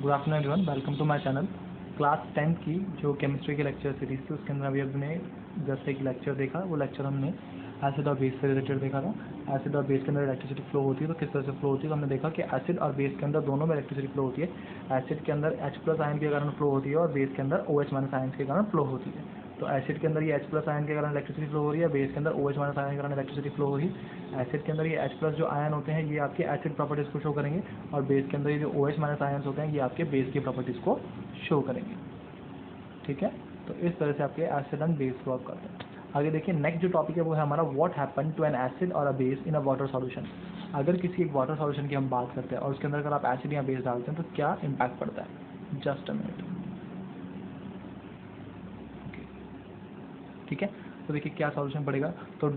Good afternoon everyone, welcome to my channel. Class 10 की जो chemistry की लेक्चर सीरीज थी उसके अंदर अभी हमने जस्ट एक लेक्चर देखा। वो लेक्चर हमने एसिड और बेस से रिलेटेड देखा था। एसिड और बेस के अंदर इलेक्ट्रिसिटी फ्लो होती है तो किस तरह से फ्लो होती है, तो हमने देखा कि एसिड और बेस के अंदर दोनों में इलेक्ट्रिसिटी फ्लो होती है। एसिड के अंदर H+ आयन के कारण फ्लो होती है और बेस के अंदर OH- आयन के कारण फ्लो होती है। तो एसिड के अंदर ये H+ आयन के कारण इलेक्ट्रिसिटी फ्लो हो रही है, बेस के अंदर OH- आयन के कारण इलेक्ट्रिसिटी फ्लो हो रही है। एसिड के अंदर ये H+ जो आयन होते हैं ये आपके एसिड प्रॉपर्टीज़ को शो करेंगे और बेस के अंदर ये जो OH- आयन होते हैं ये आपके बेस की प्रॉपर्टीज़ को शो करेंगे। ठीक है, तो इस तरह से आपके एसिड एंड बेस वर्क करते हैं। आगे देखिए, नेक्स्ट जो टॉपिक है वो है हमारा what happen to an acid और a base in a water solution. अगर किसी एक वाटर सॉल्यूशन की हम बात करते हैं और उसके अंदर अगर आप एसिड या बेस डालते हैं तो क्या इम्पैक्ट पड़ता है। Just a minute. ठीक है, तो देखिए क्या सॉल्यूशन पड़ेगा। तो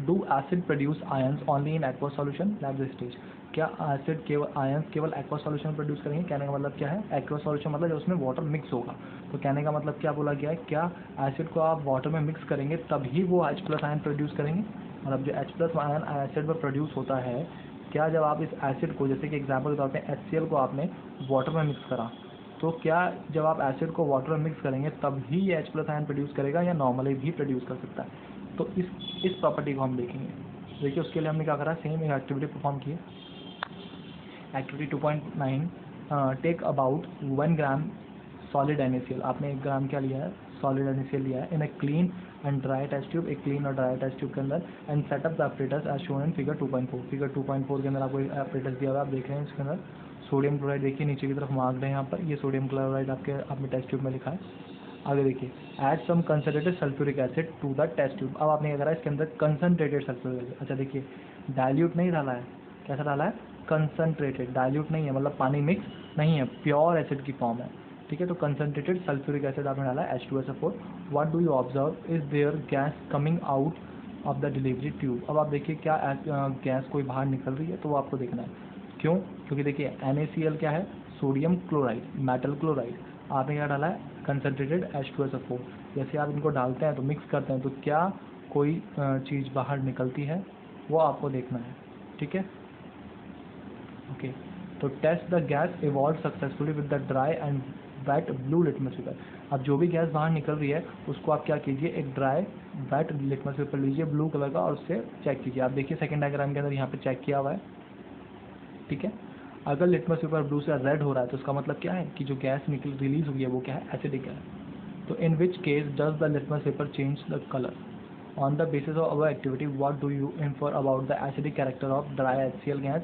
do acid produce ions only in aqua solution at this stage. क्या एसिड केवल आयंस केवल एक्वा सॉल्यूशन प्रोड्यूस करेंगे। कहने का मतलब क्या है, एक्वा सॉल्यूशन मतलब उसमें वाटर मिक्स होगा। तो कहने का मतलब क्या बोला गया है, क्या एसिड को आप वाटर में मिक्स करेंगे तभी वो H+ आयन प्रोड्यूस करेंगे। और अब जो H+ आयन एसिड में प्रोड्यूस होता है, क्या जब आप इस एसिड को, जैसे कि एग्जाम्पल के तौर पर HCl को आपने वाटर में मिक्स करा, तो क्या जब आप एसिड को वाटर में मिक्स करेंगे तभी ये H+ आयन प्रोड्यूस करेगा या नॉर्मली भी प्रोड्यूस कर सकता है। तो इस प्रॉपर्टी को हम देखेंगे। देखिए उसके लिए हमने क्या करा, सेम एक एक्टिविटी परफॉर्म की। Activity 2.9, take about 1 gram solid NaCl। आपने 1 ग्राम क्या लिया है, सॉलिड NaCl लिया है in a clean and dry test tube, एक क्लीन और ड्राई टेस्ट ट्यूब के अंदर, and set up the apparatus as shown in figure 2.4। Figure 2.4 के अंदर आपको ऑपरेटर्स दिया हुआ है, आप देख रहे हैं इसके अंदर सोडियम क्लोराइड देखिए नीचे की तरफ मार्क्ड है यहाँ पर, ये सोडियम क्लोराइड आपने टेस्ट ट्यूब में लिखा है। आगे देखिए, add some concentrated sulphuric acid to the test tube. अब आपने क्या करा, इसके अंदर कंसनट्रेटेड सल्फ्यूरिक एसिड, अच्छा देखिए डाइल्यूट नहीं डाला है, कैसा डाला है, कंसनट्रेटेड। डाइल्यूट नहीं है मतलब पानी मिक्स नहीं है, प्योर एसिड की फॉर्म है। ठीक है, तो कंसनट्रेटेड सल्फ्यूरिक एसिड आपने डाला है H2SO4। What do you observe, is there gas coming out of the delivery tube. अब आप देखिए क्या गैस कोई बाहर निकल रही है, तो वो आपको देखना है। क्यों, क्योंकि देखिए NaCl क्या है, सोडियम क्लोराइड, मेटल क्लोराइड। आपने क्या डाला है, कंसनट्रेटेड H2SO4। जैसे आप इनको डालते हैं तो मिक्स करते हैं तो क्या कोई चीज़ बाहर निकलती है, वो आपको देखना है। ठीक है, ओके। तो test the gas evolve successfully with the dry and wet blue litmus paper. अब जो भी गैस बाहर निकल रही है उसको आप क्या कीजिए, एक ड्राई वेट लिटमस पेपर लीजिए ब्लू कलर का और उससे चेक कीजिए। आप देखिए सेकंड डायग्राम के अंदर यहाँ पे चेक किया हुआ है। ठीक है, अगर लिटमस पेपर ब्लू से रेड हो रहा है तो उसका मतलब क्या है कि जो गैस निकल रिलीज हुई है वो क्या है, एसिडिक है। तो in which case does the litmus paper change the colour. On the basis of our activity what do you infer about the acidic character of dry HCl gas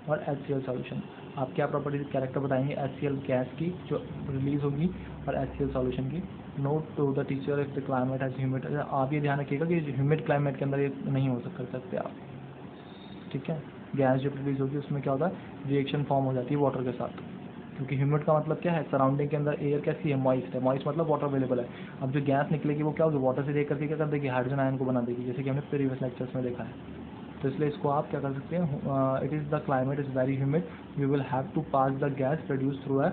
और HCl solution. आप क्या property character बताएंगे HCl gas की जो release होगी और HCl solution की। Note to the teacher if the climate has humid. आप ये ध्यान रखिएगा कि ह्यूमिड क्लाइमेट के अंदर ये नहीं हो सकते आप। ठीक है, गैस जो प्रोड्यूस होगी उसमें क्या होता है, रिएक्शन फॉर्म हो जाती है वाटर के साथ। क्योंकि ह्यूमिड का मतलब क्या है, सराउंडिंग के अंदर एयर कैसी है, मॉइस्ट है। मॉइस्ट मतलब वाटर अवेलेबल है। अब जो गैस निकलेगी वो क्या होगी, वाटर से देख करके क्या कर देगी, हाइड्रोजन आयन को बना देगी, जैसे कि हमने प्रीवियस लेक्चर्स में देखा है। तो इसलिए इसको आप क्या कर सकते हैं, it is the climate is very humid, you will have to pass the gas produce through a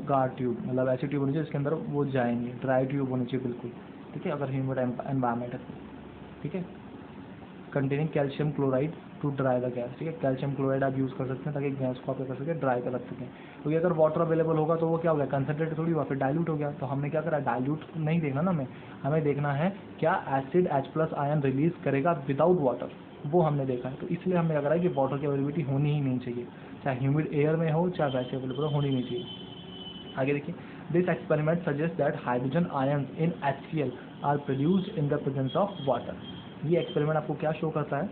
guard tube. मतलब ऐसी ट्यूब होनी चाहिए जिसके अंदर वो जाएंगे, ड्राई ट्यूब होनी चाहिए बिल्कुल। ठीक है, अगर ह्यूमिड एनवायरमेंट है तो। ठीक है, containing calcium chloride to dry the gas. ठीक है, कैल्शियम क्लोराइड आप यूज़ कर सकते हैं ताकि गैस को आप क्या कर सकें, ड्राई कर रख सकें। क्योंकि अगर वाटर अवेलेबल होगा तो वो क्या हो गया, कंसनट्रेट थोड़ी हुआ, फिर डाइल्यूट हो गया। तो हमने क्या करा, डाइल्यूट नहीं देखना ना, हमें देखना है क्या एसिड H+ आयन रिलीज करेगा विदाउट वाटर, वो हमने देखा है। तो इसलिए हमने क्या करा है कि वाटर की अवेलेबिलिटी होनी ही नहीं चाहिए, चाहे ह्यूमिड एयर में हो चाहे वैसे अवेलेबल होनी नहीं चाहिए। आगे देखिए, this experiment suggest that hydrogen ions in HCl are produced in the presence of water. ये एक्सपेरिमेंट आपको क्या शो करता है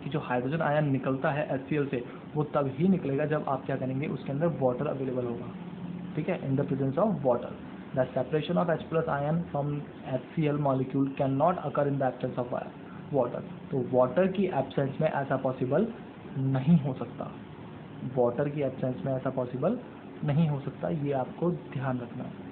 कि जो हाइड्रोजन आयन निकलता है HCl से वो तब ही निकलेगा जब आप क्या करेंगे, उसके अंदर वाटर अवेलेबल होगा। ठीक है, इन the presence of water. The separation of H+ ion from HCl molecule can not occur in the absence of water. तो वाटर की एब्सेंस में ऐसा पॉसिबल नहीं हो सकता, वाटर की एब्सेंस में ऐसा पॉसिबल नहीं हो सकता, ये आपको ध्यान रखना है।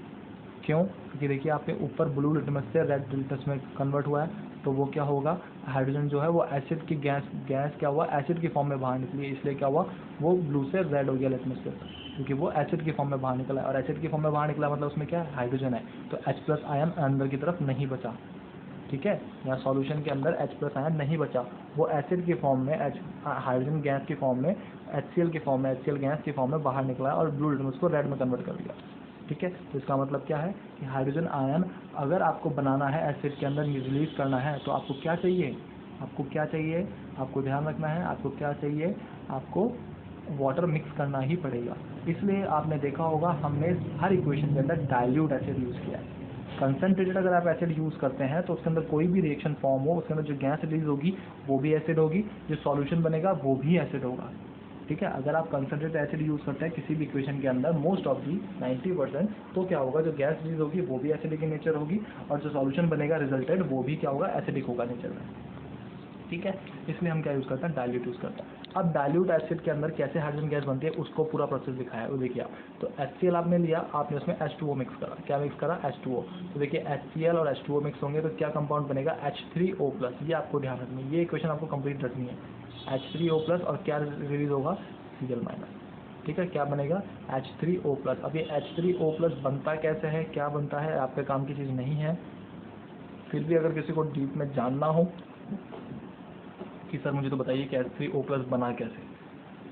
क्यों, क्योंकि देखिए आपके ऊपर ब्लू लिटमस से रेड लिटमस में कन्वर्ट हुआ है, तो वो क्या होगा, हाइड्रोजन जो है वो एसिड की गैस क्या हुआ, एसिड की फॉर्म में बाहर निकली, इसलिए क्या हुआ, वो ब्लू से रेड हो गया लिटमस पेपर, क्योंकि वो एसिड की फॉर्म में बाहर निकला है। और एसिड की फॉर्म में बाहर निकला मतलब उसमें क्या है, हाइड्रोजन है, तो H+ आयन अंदर की तरफ नहीं बचा। ठीक है। यहाँ सॉल्यूशन के अंदर H प्लस आयन नहीं बचा, वो एसिड की फॉर्म में हाइड्रोजन गैस की फॉर्म में HCl की फॉर्म में HCl गैस की फॉर्म में बाहर निकला और ब्लू ने उसको रेड में कन्वर्ट कर दिया। ठीक है, तो इसका मतलब क्या है कि हाइड्रोजन आयन अगर आपको बनाना है, एसिड के अंदर रिलीज करना है, तो आपको क्या चाहिए, आपको ध्यान रखना है, आपको क्या चाहिए, आपको वाटर मिक्स करना ही पड़ेगा। इसलिए आपने देखा होगा हमने हर इक्वेशन के अंदर डाइल्यूट एसिड यूज़ किया है। कंसनट्रेटेड अगर आप एसिड यूज़ करते हैं तो उसके अंदर कोई भी रिएक्शन फॉर्म हो, उसके अंदर जो गैस रिलीज होगी वो भी एसिड होगी, जो सॉल्यूशन बनेगा वो भी एसिड होगा। ठीक है, अगर आप कंसनट्रेटेड एसिड यूज़ करते हैं किसी भी इक्वेशन के अंदर मोस्ट ऑफ दी 90%, तो क्या होगा, जो गैस रिलीज होगी वो भी एसिडिक इन नेचर होगी और जो सॉल्यूशन बनेगा रिजल्टेड वो भी क्या होगा, एसिडिक होगा नेचर में। ठीक है, इसलिए हम क्या यूज़ करते हैं, डाइल्यूट यूज़ करते हैं। अब डाइल्यूट एसिड के अंदर कैसे हाइड्रोजन गैस बनती है उसको पूरा प्रोसेस दिखाया है, वो देखिए आप। तो HCl आपने लिया, आपने उसमें H2O मिक्स करा, क्या मिक्स करा, H2O। तो देखिए HCl और H2O मिक्स होंगे तो क्या कंपाउंड बनेगा, H3O+। ये आपको ध्यान रखनी है, ये इक्वेशन आपको कंप्लीट रखनी है। H3O+ और क्या रिलीज होगा, Cl-। ठीक है, क्या बनेगा, H3O+। अब ये H3O+ बनता कैसे है, क्या बनता है, आपके काम की चीज़ नहीं है, फिर भी अगर किसी को डीप में जानना हो कि सर मुझे तो बताइए कि H3O+ बना कैसे,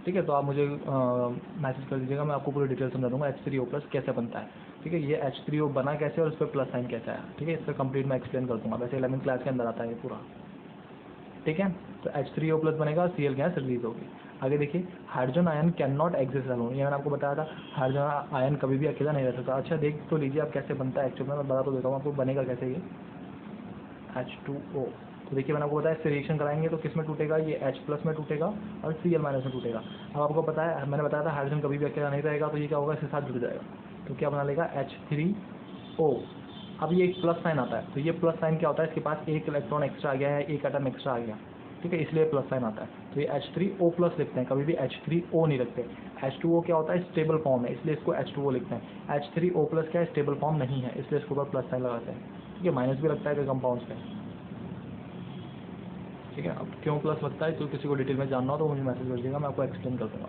ठीक है, तो आप मुझे मैसेज कर दीजिएगा, मैं आपको पूरी डिटेल समझा दूंगा H3O+ कैसे बनता है। ठीक है, ये H3O बना कैसे और इस पर प्लस साइन कैसे आया, ठीक है, इसका कंप्लीट मैं एक्सप्लेन कर दूंगा, वैसे 11th क्लास के अंदर आता है ये पूरा। ठीक है, तो H3O+ बनेगा, Cl गैस रिलीज होगी। आगे देखिए, hydrogen ion can not exist alone, ये मैंने आपको बताया था, हाइड्रोजन आयन कभी भी अकेला नहीं रह सकता। अच्छा देख तो लीजिए आप कैसे बनता है, एक्चुअली मैं बता तो देता हूँ आपको बनेगा कैसे ये H2O। तो देखिए मैंने आपको बताया इससे रिएक्शन कराएंगे तो किस में टूटेगा, ये H+ में टूटेगा और Cl- में टूटेगा। अब आपको पता है, मैंने बताया था हाइड्रोजन कभी भी अकेला नहीं रहेगा, तो ये क्या होगा, इसके साथ जुड़ जाएगा, तो क्या बना लेगा, H3O। अब ये एक प्लस साइन आता है, तो ये प्लस साइन क्या होता है, इसके पास एक इलेक्ट्रॉन एक्स्ट्रा आ गया है, एक एटम एक्स्ट्रा आ गया, ठीक है, इसलिए प्लस साइन आता है। तो ये H3O+ लिखते हैं, कभी भी H3O नहीं रखते। H2O क्या होता है, स्टेबल फॉर्म है, इसलिए इसको H2O लिखते हैं। H3O+ क्या है, स्टेबल फॉर्म नहीं है, इसलिए इसके ऊपर प्लस साइन लगाते हैं। ठीक है, माइनस भी लगता है कई कंपाउंड्स पे। ठीक है, अब क्यों प्लस लगता है, तो किसी को डिटेल में जानना हो तो मुझे मैसेज कर दीजिएगा, मैं आपको एक्सप्लेन कर दूंगा।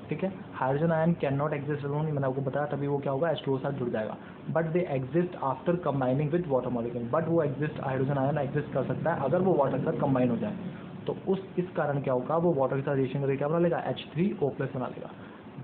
ठीक है, hydrogen ion can not exist alone, मैंने आपको बताया, तभी वो क्या होगा, H2O साथ जुड़ जाएगा। But they exist after combining with water molecule, but वो एग्जिस्ट, हाइड्रोजन आयन एग्जिस्ट कर सकता है अगर वो वाटर के साथ कंबाइन हो जाए, तो इस कारण क्या होगा, वो वाटर के साथ रिएक्शन करके क्या बना लेगा, H3O+ बना लेगा।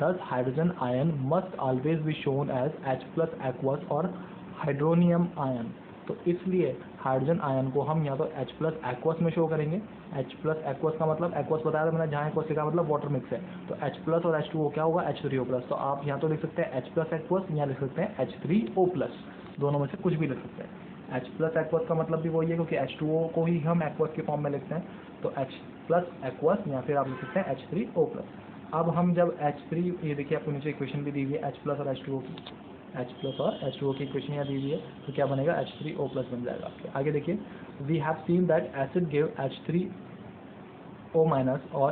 Thus hydrogen ion must always be shown as H+ aqueous और हाइड्रोनियम आयन। तो इसलिए हाइड्रोजन आयन को हम या तो H+ एक्वस में शो करेंगे, H+ एक्वस का मतलब, एक्वस बताया था मैंने, जहाँ एक्वस लिखा मतलब वाटर मिक्स है, तो H+ और H2O क्या होगा, H3O+। तो आप यहाँ तो लिख सकते हैं H+ एक्वस, यहाँ लिख सकते हैं H3O+, दोनों में से कुछ भी लिख सकते हैं। H+ एक्वस का मतलब भी वही है, क्योंकि H2O को ही हम एक्वस के फॉर्म में लिखते हैं, तो H+ एक्वस या फिर आप लिख सकते हैं H3O+। अब हम जब H3, ये देखिए आपको नीचे इक्वेशन भी दी हुई है H+ और H2O की, H+ और H2O की इक्वेशन यहाँ दी हुई है, तो क्या बनेगा, H3O+ बन जाएगा आपके। आगे देखिए, we have seen that acid give H3O- और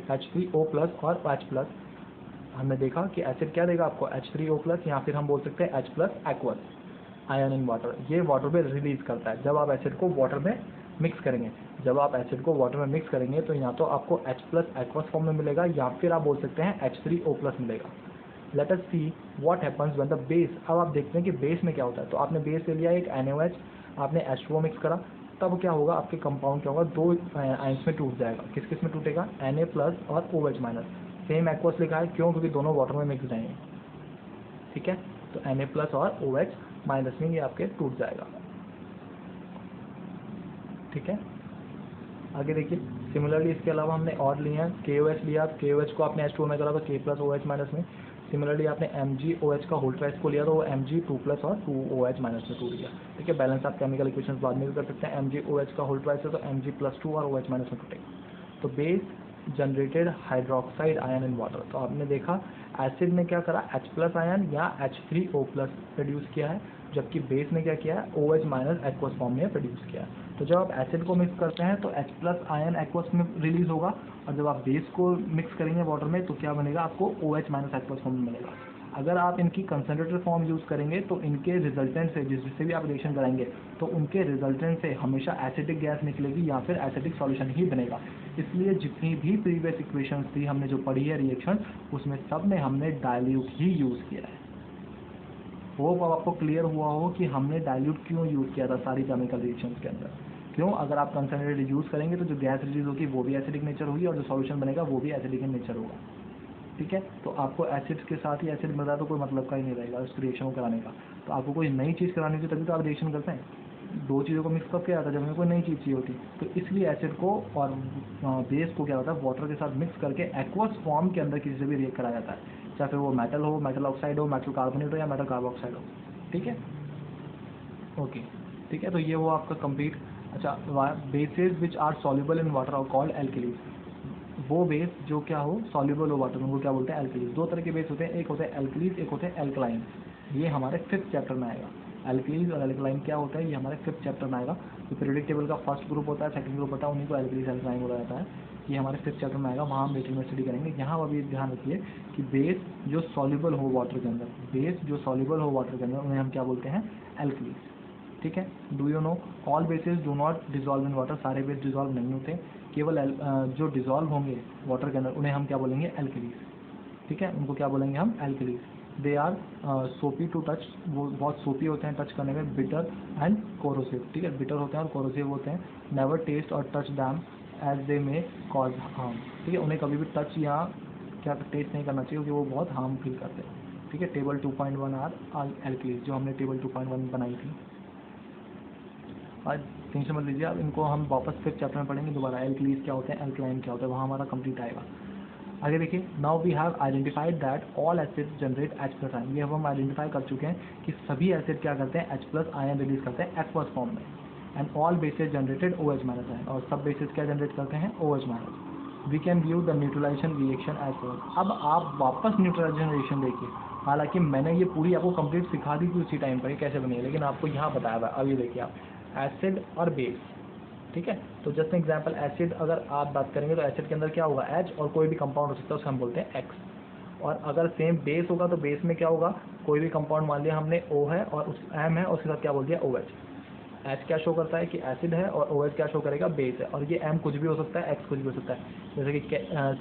H3O+ और H+। हमने देखा कि एसिड क्या देगा आपको, H3O+, या फिर हम बोल सकते हैं H+ aqueous ion in water, ये वाटर में रिलीज करता है जब आप एसिड को वाटर में मिक्स करेंगे। जब आप एसिड को वाटर में मिक्स करेंगे तो या तो आपको H+ एक्वस फॉर्म में मिलेगा, या फिर आप बोल सकते हैं H3O+ मिलेगा। Let us see what happens when the base, अब आप देखते हैं कि बेस में क्या होता है। तो आपने बेस ले लिया एक NaOH, आपने H2O मिक्स करा, तब क्या होगा, आपके कंपाउंड क्या होगा, दो आयंस में टूट जाएगा। किस किस में टूटेगा, Na+ और OH-। सेम एक्वस लिखा है, क्यों, क्योंकि दोनों वाटर में मिक्स रहेंगे। ठीक है, तो Na+ और OH- में ये आपके टूट जाएगा। ठीक है, आगे देखिए, सिमिलरली इसके अलावा हमने और लिए हैं, KOH लिया, KOH को आपने H2O में करा तो K+OH- में। सिमिलरली आपने MgOH का होल ट्राइस को लिया तो वो Mg2+ और 2OH- में टूट गया। ठीक है, बैलेंस आप केमिकल इक्वेशंस बाद में भी कर सकते हैं। MgOH का होल ट्राइस है तो Mg+2 और OH- में टूटेगा। तो base generated hydroxide ion in water, तो आपने देखा एसिड ने क्या करा, H+ आयन या H3O+ प्रोड्यूस किया है, जबकि बेस ने क्या किया है, OH- एक्वस फॉर्म में प्रोड्यूस किया है। तो जब आप एसिड को मिक्स करते हैं तो H+ आयन एक्वस में रिलीज होगा, और जब आप बेस को मिक्स करेंगे वाटर में तो क्या बनेगा, आपको OH- एक्वस फॉर्म में मिलेगा। अगर आप इनकी कंसनट्रेटेड फॉर्म यूज़ करेंगे तो इनके रिजल्टेंट से, जिससे भी आप रिएक्शन कराएंगे तो उनके रिजल्टेंट से हमेशा एसिडिक गैस निकलेगी या फिर एसिडिक सॉल्यूशन ही बनेगा। इसलिए जितनी भी प्रीवियस इक्वेशंस थी हमने जो पढ़ी है रिएक्शन, उसमें सब में हमने डाइल्यूट ही यूज़ किया है। होप अब आपको क्लियर हुआ हो कि हमने डाइल्यूट क्यों यूज़ किया था सारी केमिकल रिएक्शंस के अंदर। क्यों, अगर आप कंसनट्रेटेड यूज़ करेंगे तो जो गैस रिलीज होगी वो भी एसिडिक नेचर होगी और जो सॉल्यूशन बनेगा वो भी एसिडिक इन नेचर होगा। ठीक है, तो आपको एसिड्स के साथ ही एसिड मिल रहा है तो कोई मतलब का ही नहीं रहेगा उस रिएक्शन को कराने का। तो आपको कोई नई चीज़ करानी होती तभी तो आप रिएक्शन करते हैं। दो चीज़ों को मिक्स कब किया जाता है, जब हमें कोई नई चीज़ चाहिए होती। तो इसलिए एसिड को और बेस को क्या होता है, वाटर के साथ मिक्स करके एक्वस फॉर्म के अंदर किसी से भी रिएक्ट कराया जाता है, चाहे फिर वो मेटल हो, मेटल ऑक्साइड हो, मेटल कार्बोनेट हो या मेटल कार्बोक्साइड हो। ठीक है, ओके। ठीक है, तो ये वो आपका कंप्लीट। अच्छा, bases which are soluble in water are called alkalis. वो बेस जो क्या हो सॉल्युबल हो वाटर में उनको क्या बोलते हैं, एल्कलीज। दो तरह के बेस होते हैं, एक होते हैं एल्कलीज, एक होते हैं एल्कलाइन। ये हमारे 5th चैप्टर में आएगा। एल्कलीज और एल्कलाइन क्या होता है ये हमारे 5th चैप्टर में आएगा। तो पीरियोडिक टेबल का फर्स्ट ग्रुप होता है, सेकंड ग्रुप होता है, उन्हीं को एल्कलीज एल्कलाइन बोला जाता है। ये हमारे 5th चैप्टर में आएगा, वहाँ हम डिटेल में स्टडी करेंगे। यहाँ अभी ध्यान रखिए कि बेस जो सॉल्युबल हो वाटर के अंदर, बेस जो सॉल्युबल हो वाटर के अंदर उन्हें हम क्या बोलते हैं, एल्कलीज। ठीक है, do you know all basis do not dissolve in water. सारे बेस डिजॉल्व नहीं होते, केवल जो डिजॉल्व होंगे वाटर के अंदर उन्हें हम क्या बोलेंगे, एल्कलीज। ठीक है, उनको क्या बोलेंगे हम, एल्कलीज। दे आर सोपी टू टच, वो बहुत सोपी होते हैं टच करने में, बिटर एंड कोरोसिव। ठीक है, बिटर होते हैं और कोरोसिव होते हैं। नेवर टेस्ट और टच दैम एज दे में कॉज हार्म। ठीक है, उन्हें कभी भी टच या क्या टेस्ट नहीं करना चाहिए क्योंकि वो बहुत हार्म फील करते हैं। ठीक है, टेबल 2.1 आर एल्कलीज, जो हमने टेबल 2.1 बनाई थी। आज टेंशन मत लीजिए, अब इनको हम वापस फिर चैप्टर में पढ़ेंगे दोबारा। एल्कलीज क्या होते हैं, एल्कलाइन क्या होता है, वहाँ हमारा कंप्लीट आएगा। आगे देखिए, now we have identified that all acid generate H+ ion. ये अब हम आइडेंटिफाई कर चुके हैं कि सभी एसिड क्या करते हैं, H+ आयन रिलीज करते हैं एक्वस फॉर्म में। And all bases generated OH- ion, और सब बेसिस क्या जनरेट करते हैं, OH-। We can view the neutralization reaction as follows. अब आप वापस न्यूट्रलाइजेशन रिएक्शन देखिए। हालांकि मैंने ये पूरी आपको कंप्लीट सिखा दी थी उसी टाइम पर कैसे बनी है, लेकिन आपको यहाँ बताया हुआ है। अब ये देखिए आप, एसिड और बेस। ठीक है, तो जस्ट एग्जांपल एसिड अगर आप बात करेंगे तो एसिड के अंदर क्या होगा, H, और कोई भी कंपाउंड हो सकता है उसे हम बोलते हैं X। और अगर सेम बेस होगा तो बेस में क्या होगा, कोई भी कंपाउंड मान लिया हमने O है और उस M है, उसके साथ क्या बोल दिया, OH। H क्या शो करता है कि एसिड है और OH क्या शो करेगा, बेस है। और ये M कुछ भी हो सकता है, X कुछ भी हो सकता है, जैसे कि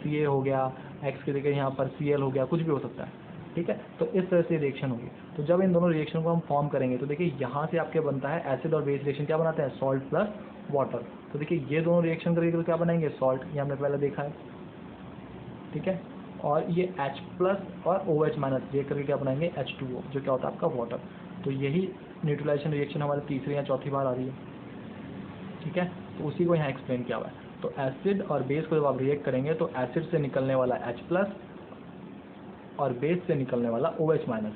Ca हो गया, X की जगह यहाँ पर Cl हो गया, कुछ भी हो सकता है। ठीक है, तो इस तरह से रिएक्शन होगी। तो जब इन दोनों रिएक्शन को हम फॉर्म करेंगे तो देखिए यहाँ से आपके बनता है एसिड और बेस रिएक्शन क्या बनाते हैं, सॉल्ट प्लस वाटर। तो देखिए ये दोनों रिएक्शन करेंगे तो क्या बनाएंगे, सॉल्ट, ये हमने पहले देखा है। ठीक है, और ये H+ और OH- रिएक्ट करके क्या बनाएंगे, H2O, जो क्या होता है आपका वाटर। तो यही न्यूट्रलाइजेशन रिएक्शन हमारे तीसरी या चौथी बार आ रही है। ठीक है, तो उसी को यहाँ एक्सप्लेन किया हुआ है। तो एसिड और बेस को जब आप रिएक्ट करेंगे तो एसिड से निकलने वाला H+ और बेस से निकलने वाला OH-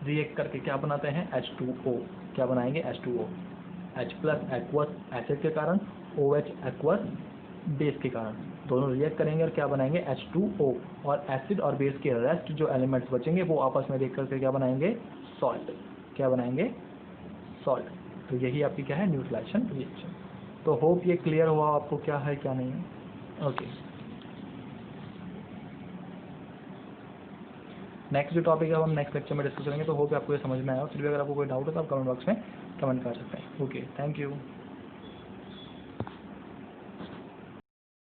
रिएक्ट करके क्या बनाते हैं, H2O। क्या बनाएंगे, H2O। H+ एक्वस एसिड के कारण, OH एक्वस बेस के कारण, दोनों रिएक्ट करेंगे और क्या बनाएंगे, H2O। और एसिड और बेस के रेस्ट जो एलिमेंट्स बचेंगे वो आपस में रिएक्ट करके क्या बनाएंगे, सॉल्ट। क्या बनाएंगे, सॉल्ट। तो यही आपकी क्या है, न्यूट्रलाइजेशन रिएक्शन। तो होप ये क्लियर हुआ आपको क्या है क्या नहीं है। ओके, नेक्स्ट जो टॉपिक है वो हम नेक्स्ट लेक्चर में डिस्कस करेंगे। तो होप आपको ये समझ में आया। फिर भी अगर आपको कोई डाउट है तो आप कमेंट बॉक्स में कमेंट कर सकते हैं। Okay, thank you.